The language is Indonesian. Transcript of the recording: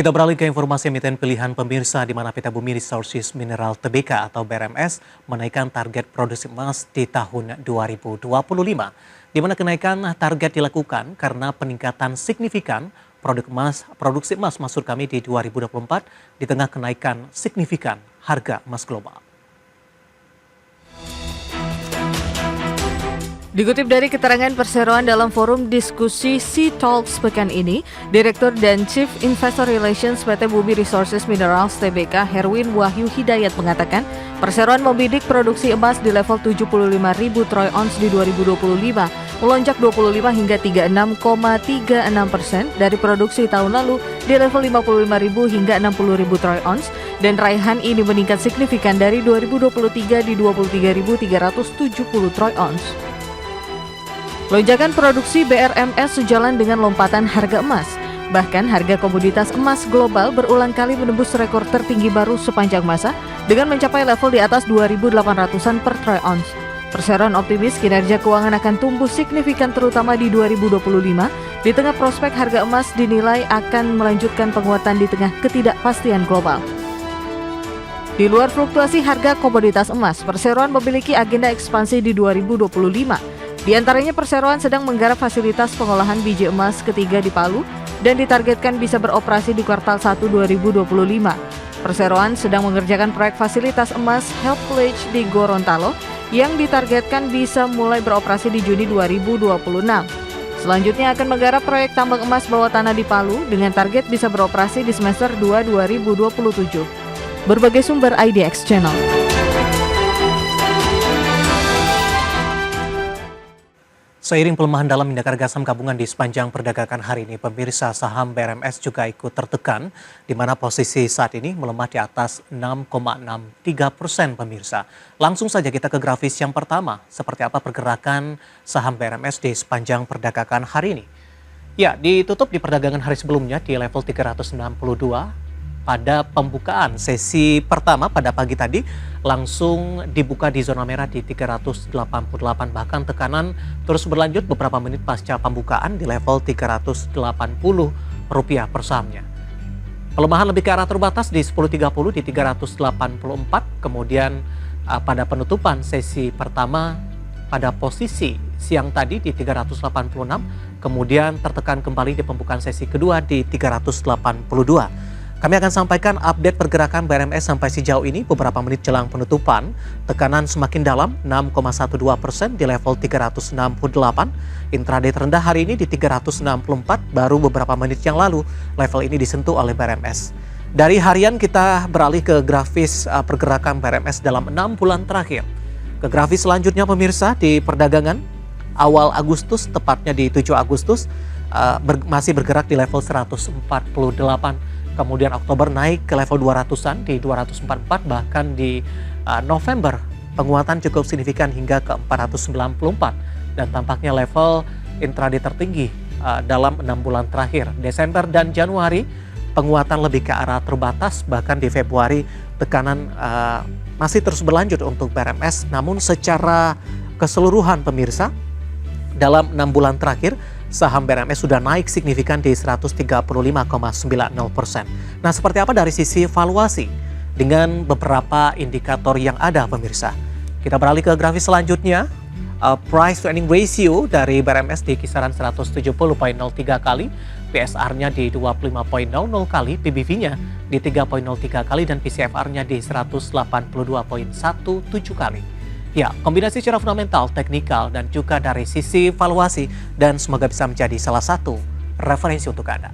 Kita beralih ke informasi emiten pilihan pemirsa di mana PT Bumi Resources Mineral Tbk atau BRMS menaikkan target produksi emas di tahun 2025. Di mana kenaikan target dilakukan karena peningkatan signifikan produksi emas maksud kami di 2024 di tengah kenaikan signifikan harga emas global. Dikutip dari keterangan perseroan dalam forum diskusi Sea Talks pekan ini, Direktur dan Chief Investor Relations PT Bumi Resources Minerals Tbk Herwin Wahyu Hidayat mengatakan, perseroan membidik produksi emas di level 75.000 troy ounce di 2025, melonjak 25 hingga 36,36% dari produksi tahun lalu di level 55.000 hingga 60.000 troy ounce, dan raihan ini meningkat signifikan dari 2023 di 23.370 troy ounce. Lonjakan produksi BRMS sejalan dengan lompatan harga emas. Bahkan harga komoditas emas global berulang kali menembus rekor tertinggi baru sepanjang masa dengan mencapai level di atas 2.800-an per troy ounce. Perseroan optimis kinerja keuangan akan tumbuh signifikan terutama di 2025 di tengah prospek harga emas dinilai akan melanjutkan penguatan di tengah ketidakpastian global. Di luar fluktuasi harga komoditas emas, perseroan memiliki agenda ekspansi di 2025. Di antaranya perseroan sedang menggarap fasilitas pengolahan biji emas ketiga di Palu dan ditargetkan bisa beroperasi di kuartal 1 2025. Perseroan sedang mengerjakan proyek fasilitas emas Health Village di Gorontalo yang ditargetkan bisa mulai beroperasi di Juni 2026. Selanjutnya akan menggarap proyek tambang emas bawah tanah di Palu dengan target bisa beroperasi di semester 2 2027. Berbagai sumber IDX Channel. Seiring pelemahan dalam indeks harga saham gabungan di sepanjang perdagangan hari ini, pemirsa saham BRMS juga ikut tertekan, di mana posisi saat ini melemah di atas 6,63% pemirsa. Langsung saja kita ke grafis yang pertama, seperti apa pergerakan saham BRMS di sepanjang perdagangan hari ini. Ya, ditutup di perdagangan hari sebelumnya di level 362. Pada pembukaan sesi pertama pada pagi tadi langsung dibuka di zona merah di 388, bahkan tekanan terus berlanjut beberapa menit pasca pembukaan di level 380 rupiah per sahamnya. Pelemahan lebih ke arah terbatas di 10.30 di 384, kemudian pada penutupan sesi pertama pada posisi siang tadi di 386, kemudian tertekan kembali di pembukaan sesi kedua di 382. Kami akan sampaikan update pergerakan BRMS sampai sejauh ini beberapa menit jelang penutupan. Tekanan semakin dalam 6,12% di level 368. Intraday terendah hari ini di 364, baru beberapa menit yang lalu level ini disentuh oleh BRMS. Dari harian kita beralih ke grafis pergerakan BRMS dalam 6 bulan terakhir. Ke grafis selanjutnya pemirsa, di perdagangan awal Agustus, tepatnya di 7 Agustus, masih bergerak di level 148. Kemudian Oktober naik ke level 200-an di 244, bahkan di November penguatan cukup signifikan hingga ke 494 dan tampaknya level intraday tertinggi dalam 6 bulan terakhir. Desember dan Januari penguatan lebih ke arah terbatas, bahkan di Februari tekanan masih terus berlanjut untuk BRMS, namun secara keseluruhan pemirsa dalam 6 bulan terakhir saham BRMS sudah naik signifikan di 135,90%. Nah, seperti apa dari sisi valuasi dengan beberapa indikator yang ada pemirsa? Kita beralih ke grafis selanjutnya. Price to earning ratio dari BRMS di kisaran 170,03 kali, PSR-nya di 25,00 kali, PBV-nya di 3,03 kali, dan PCFR-nya di 182,17 kali. Ya, kombinasi secara fundamental, teknikal, dan juga dari sisi valuasi, dan semoga bisa menjadi salah satu referensi untuk Anda.